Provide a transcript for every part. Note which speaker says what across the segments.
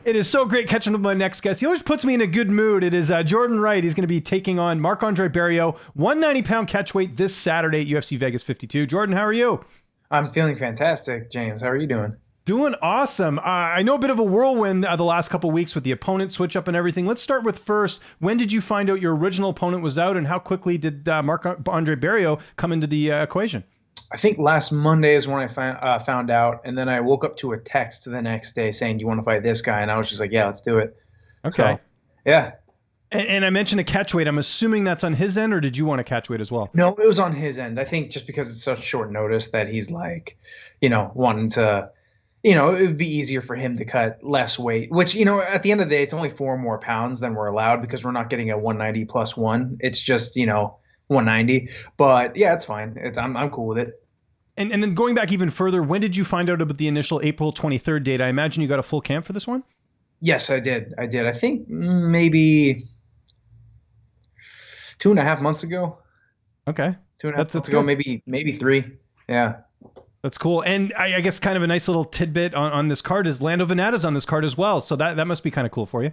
Speaker 1: It is so great catching up with my next guest. He always puts me in a good mood. It is Jordan Wright. He's going to be taking on Marc-Andre Barriault, 190-pound catchweight this Saturday at UFC Vegas 52. Jordan, how are you?
Speaker 2: I'm feeling fantastic, James. How are you doing?
Speaker 1: Doing awesome. I know a bit of a whirlwind the last couple of weeks with the opponent switch up and everything. Let's start with first. When did you find out your original opponent was out, and how quickly did Marc-Andre Barriault come into the equation?
Speaker 2: I think last Monday is when I found out, and then I woke up to a text the next day saying, "Do you want to fight this guy?" And I was just like, "Yeah, let's do it."
Speaker 1: Okay.
Speaker 2: So, yeah.
Speaker 1: And I mentioned a catchweight. I'm assuming that's on his end, or did you want a catchweight as well?
Speaker 2: No, it was on his end. I think just because it's such short notice that he's like, wanting to, it would be easier for him to cut less weight, which, at the end of the day, it's only 4 more pounds than we're allowed because we're not getting a 190 plus one. It's just, 190. But yeah, it's fine. I'm cool with it.
Speaker 1: And then going back even further, when did you find out about the initial April 23rd date? I imagine you got a full camp for this one?
Speaker 2: Yes, I did. I think maybe 2.5 months ago.
Speaker 1: Okay.
Speaker 2: 2.5 months ago, maybe 3. Yeah.
Speaker 1: That's cool. And I guess kind of a nice little tidbit on this card is Lando Venata's on this card as well. So that must be kind of cool for you.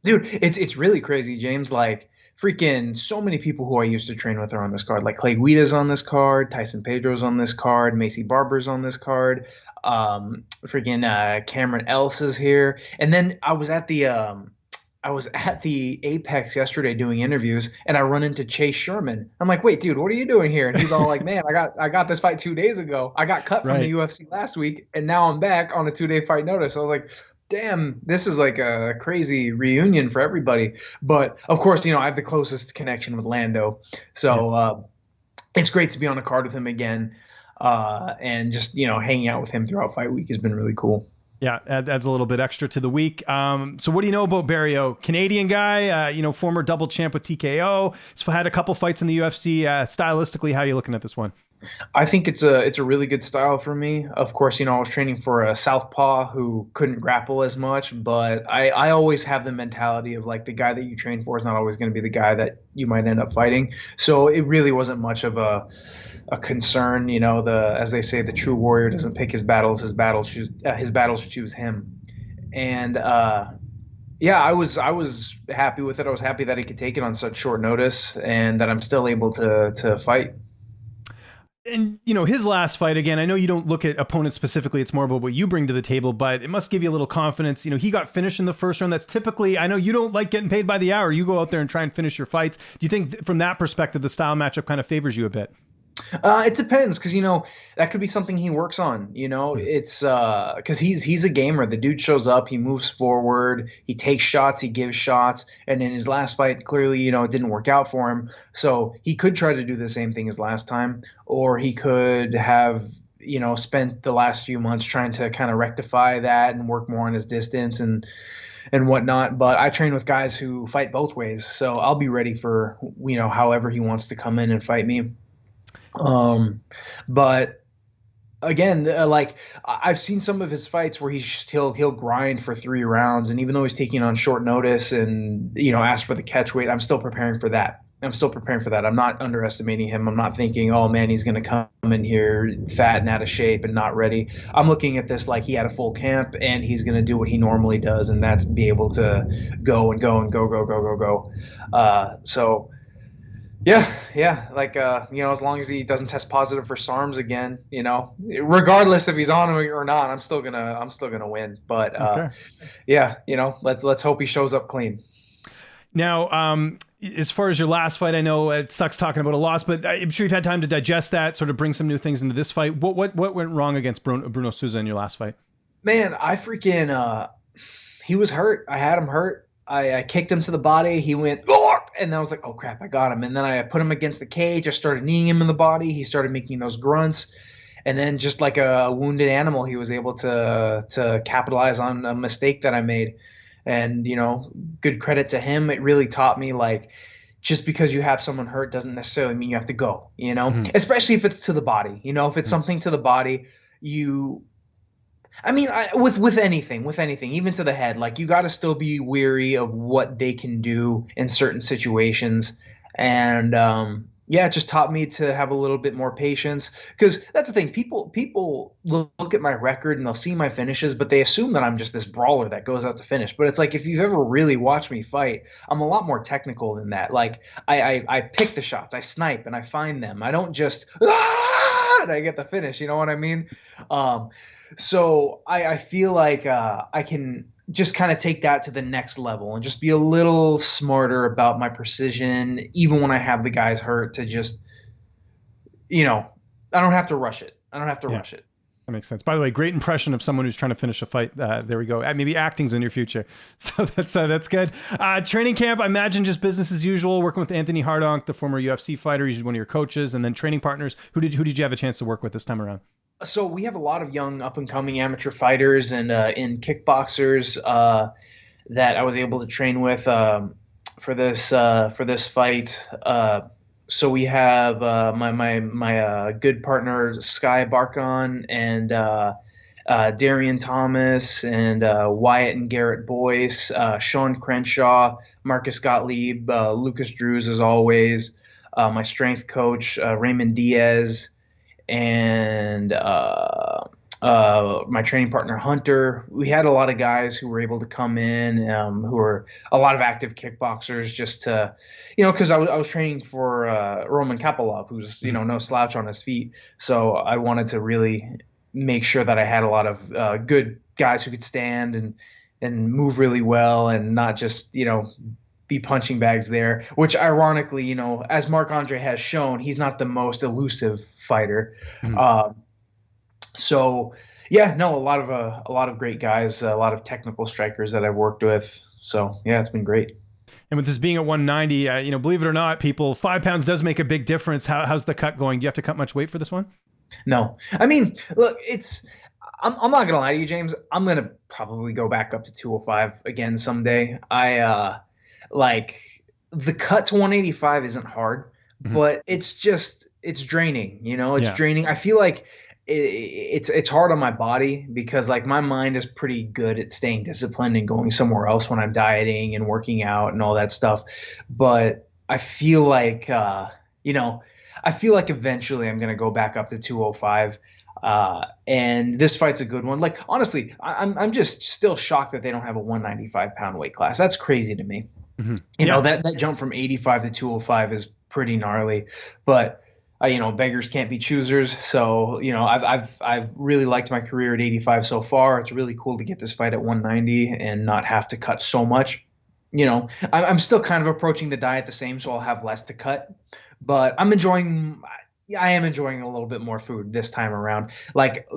Speaker 2: Dude, it's really crazy, James. Like, freaking so many people who I used to train with are on this card. Like Clay Guida's on this card, Tyson Pedro's on this card, Macy Barber's on this card, Cameron Ellis is here. And then I was at the Apex yesterday doing interviews, and I run into Chase Sherman. I'm like, "Wait, dude, what are you doing here?" And he's all like, "Man, I got this fight 2 days ago. I got cut from the UFC last week, and now I'm back on a 2-day fight notice." So I was like, damn, this is like a crazy reunion for everybody. But of course, I have the closest connection with Lando. So it's great to be on a card with him again. And just, hanging out with him throughout fight week has been really cool.
Speaker 1: Yeah, adds a little bit extra to the week. So what do you know about Barriault? Canadian guy, former double champ with TKO. He's had a couple fights in the UFC. Stylistically, how are you looking at this one?
Speaker 2: I think it's a really good style for me. Of course, I was training for a southpaw who couldn't grapple as much, but I always have the mentality of like the guy that you train for is not always going to be the guy that you might end up fighting. So it really wasn't much of a concern. As they say, the true warrior doesn't pick his battles; his battles choose him. And yeah, I was happy with it. I was happy that he could take it on such short notice, and that I'm still able to fight.
Speaker 1: And, his last fight, again, I know you don't look at opponents specifically. It's more about what you bring to the table, but it must give you a little confidence. He got finished in the first round. That's typically, I know you don't like getting paid by the hour. You go out there and try and finish your fights. Do you think from that perspective, the style matchup kind of favors you a bit?
Speaker 2: It depends, because that could be something he works on. It's because he's a gamer. The dude shows up, he moves forward, he takes shots, he gives shots, and in his last fight, clearly, it didn't work out for him. So he could try to do the same thing as last time, or he could have spent the last few months trying to kind of rectify that and work more on his distance and whatnot. But I train with guys who fight both ways, so I'll be ready for however he wants to come in and fight me. But again, like I've seen some of his fights where he'll grind for 3 rounds, and even though he's taking on short notice and ask for the catch weight, I'm still preparing for that. I'm not underestimating him. I'm not thinking, oh man, he's going to come in here fat and out of shape and not ready. I'm looking at this like he had a full camp and he's going to do what he normally does, and that's be able to go and go and go. So. Yeah. Like, as long as he doesn't test positive for SARMs again, regardless if he's on or not, I'm still gonna win. But
Speaker 1: okay.
Speaker 2: Yeah, let's hope he shows up clean.
Speaker 1: Now, as far as your last fight, I know it sucks talking about a loss, but I'm sure you've had time to digest that, sort of bring some new things into this fight. What went wrong against Bruno Souza in your last fight?
Speaker 2: Man, I freaking he was hurt. I had him hurt. I kicked him to the body. He went, and I was like, oh crap, I got him. And then I put him against the cage. I started kneeing him in the body. He started making those grunts. And then just like a wounded animal, he was able to capitalize on a mistake that I made. And, good credit to him. It really taught me, like, just because you have someone hurt doesn't necessarily mean you have to go, especially if it's to the body. If it's something to the body, with anything, even to the head, like you got to still be weary of what they can do in certain situations. And Yeah, it just taught me to have a little bit more patience because that's the thing. People look at my record and they'll see my finishes, but they assume that I'm just this brawler that goes out to finish. But it's like if you've ever really watched me fight, I'm a lot more technical than that. Like I pick the shots, I snipe, and I find them. I don't just and I get the finish. You know what I mean? Um, so I feel like I can just kind of take that to the next level and just be a little smarter about my precision, even when I have the guys hurt, to just, you know, I don't have to rush it. I don't have to
Speaker 1: Yeah.
Speaker 2: rush it.
Speaker 1: That makes sense. By the way, great impression of someone who's trying to finish a fight. There we go. Maybe acting's in your future. So that's good. Training camp, I imagine just business as usual, working with Anthony Hardonk, the former UFC fighter. He's one of your coaches, and then training partners. Who did you have a chance to work with this time around?
Speaker 2: So we have a lot of young up and coming amateur fighters and in kickboxers that I was able to train with for this fight. So we have my good partner Sky Barkon and Darian Thomas and Wyatt and Garrett Boyce, Sean Crenshaw, Marcus Gottlieb, Lucas Drews as always, my strength coach Raymond Diaz, and my training partner Hunter. We had a lot of guys who were able to come in, who were a lot of active kickboxers, just to, because I was training for Roman Kapilov, who's no slouch on his feet. So I wanted to really make sure that I had a lot of good guys who could stand and move really well, and not just be punching bags there, which ironically, as Marc-Andre has shown, he's not the most elusive fighter.
Speaker 1: Mhm.
Speaker 2: So yeah, no, a lot of great guys, a lot of technical strikers that I've worked with. So yeah, it's been great.
Speaker 1: And with this being at 190, believe it or not, people, 5 pounds does make a big difference. How's the cut going? Do you have to cut much weight for this one?
Speaker 2: No, I mean, look, I'm not gonna lie to you, James. I'm gonna probably go back up to 205 again someday. Like the cut to 185 isn't hard,
Speaker 1: Mhm.
Speaker 2: but it's draining. It's
Speaker 1: Yeah.
Speaker 2: draining. I feel like it's hard on my body because like my mind is pretty good at staying disciplined and going somewhere else when I'm dieting and working out and all that stuff. But I feel like I feel like eventually I'm gonna go back up to 205. And this fight's a good one. Like honestly, I'm just still shocked that they don't have a 195-pound weight class. That's crazy to me.
Speaker 1: Mhm. Yeah.
Speaker 2: That jump from 85 to 205 is pretty gnarly, but beggars can't be choosers. So, I've really liked my career at 85 so far. It's really cool to get this fight at 190 and not have to cut so much. I'm still kind of approaching the diet the same, so I'll have less to cut, but I am enjoying a little bit more food this time around. Like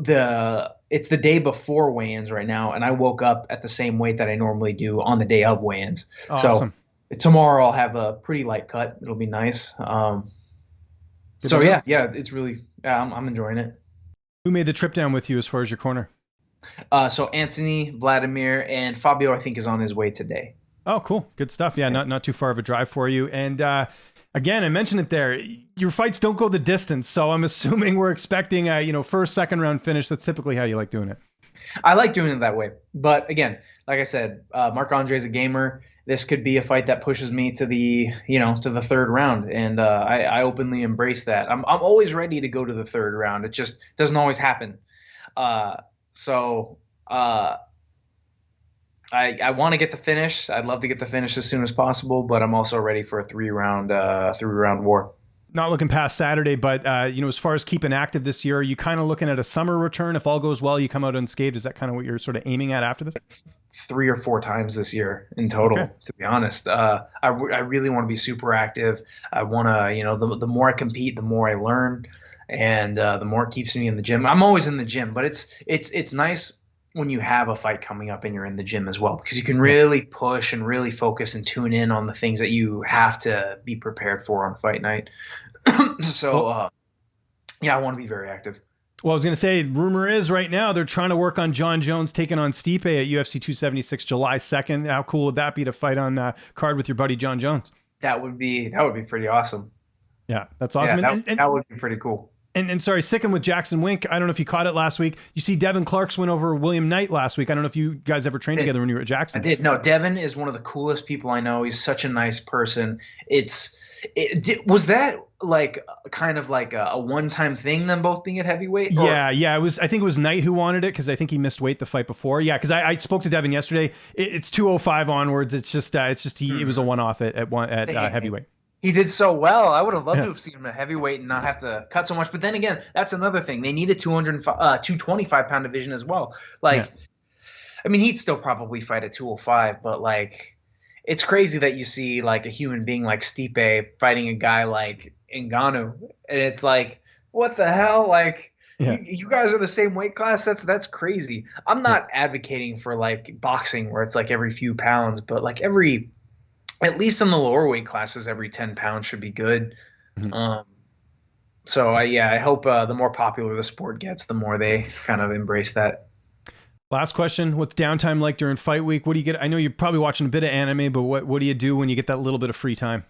Speaker 2: it's the day before weigh-ins right now, and I woke up at the same weight that I normally do on the day of weigh-ins. So
Speaker 1: Awesome.
Speaker 2: tomorrow I'll have a pretty light cut. It'll be nice.
Speaker 1: Good to
Speaker 2: So
Speaker 1: know.
Speaker 2: yeah, it's really I'm enjoying it.
Speaker 1: Who made the trip down with you as far as your corner?
Speaker 2: So Anthony, Vladimir, and Fabio I think is on his way today.
Speaker 1: Oh, cool. Good stuff. Yeah, not too far of a drive for you. And again, I mentioned it there. Your fights don't go the distance, so I'm assuming we're expecting a first, second round finish. That's typically how you like doing it.
Speaker 2: I like doing it that way, but again, like I said, Marc-Andre is a gamer. This could be a fight that pushes me to the third round, and I openly embrace that. I'm always ready to go to the third round. It just doesn't always happen. Uh, so I want to get the finish. I'd love to get the finish as soon as possible, but I'm also ready for a three round war.
Speaker 1: Not looking past Saturday, but as far as keeping active this year, are you kind of looking at a summer return? If all goes well, you come out unscathed. Is that kind of what you're sort of aiming at after this?
Speaker 2: 3 or 4 times this year in total,
Speaker 1: Okay.
Speaker 2: to be honest. I really want to be super active. I want to, the more I compete, the more I learn, and the more it keeps me in the gym. I'm always in the gym, but it's nice when you have a fight coming up and you're in the gym as well, because you can
Speaker 1: Yeah.
Speaker 2: really push and really focus and tune in on the things that you have to be prepared for on fight night. So,
Speaker 1: Well,
Speaker 2: yeah, I want to be very active.
Speaker 1: well, I was going to say, rumor is right now they're trying to work on John Jones taking on Stipe at UFC 276 July 2nd. How cool would that be to fight on card with your buddy John Jones?
Speaker 2: That would be pretty awesome.
Speaker 1: Yeah, that's
Speaker 2: Yeah,
Speaker 1: awesome.
Speaker 2: that would be pretty cool.
Speaker 1: And sorry, sticking with Jackson Wink, I don't know if you caught it last week. You see Devin Clark's win over William Knight last week. I don't know if you guys ever trained together when you were at
Speaker 2: I
Speaker 1: Jackson's.
Speaker 2: did. No, Devin is one of the coolest people I know. He's such a nice person. It's Was that like kind of like a one-time thing, them both being at heavyweight? Or
Speaker 1: Yeah. It was. I think it was Knight who wanted it because I think he missed weight the fight before. Yeah, because I spoke to Devin yesterday. It's 205 onwards. It's just it was a one off at heavyweight.
Speaker 2: he did so well. I would have loved
Speaker 1: Yeah.
Speaker 2: to have seen him at heavyweight and not have to cut so much. But then again, that's another thing. They need a 225-pound division as well.
Speaker 1: Yeah.
Speaker 2: Like, I mean, he'd still probably fight at 205, but like, it's crazy that you see like a human being like Stipe fighting a guy like Ngannou, and it's like, what the hell? Like,
Speaker 1: Yeah.
Speaker 2: you guys are the same weight class. That's crazy. I'm
Speaker 1: Yeah.
Speaker 2: not advocating for like boxing where it's like every few pounds, but like every, at least in the lower weight classes, every 10 pounds should be good.
Speaker 1: Mhm.
Speaker 2: Um, so I hope the more popular the sport gets, the more they kind of embrace that.
Speaker 1: Last question: what's downtime like during fight week? What do you get? I know you're probably watching a bit of anime, but what do you do when you get that little bit of free time?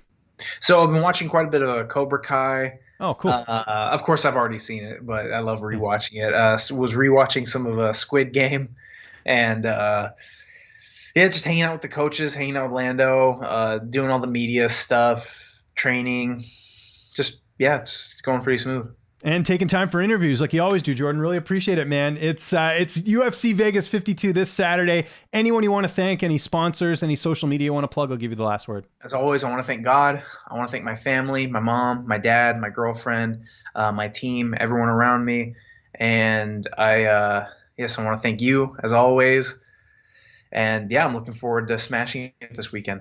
Speaker 2: So I've been watching quite a bit of Cobra Kai.
Speaker 1: Oh, cool.
Speaker 2: Of course, I've already seen it, but I love rewatching it. Was rewatching some of Squid Game, and yeah, just hanging out with the coaches, hanging out with Lando, doing all the media stuff, training. Just yeah, it's going pretty smooth.
Speaker 1: And taking time for interviews like you always do, Jordan. Really appreciate it, man. It's UFC Vegas 52 this Saturday. Anyone you want to thank, any sponsors, any social media you want to plug, I'll give you the last word.
Speaker 2: As always, I want to thank God. I want to thank my family, my mom, my dad, my girlfriend, my team, everyone around me, and yes, I want to thank you as always. And yeah, I'm looking forward to smashing it this weekend.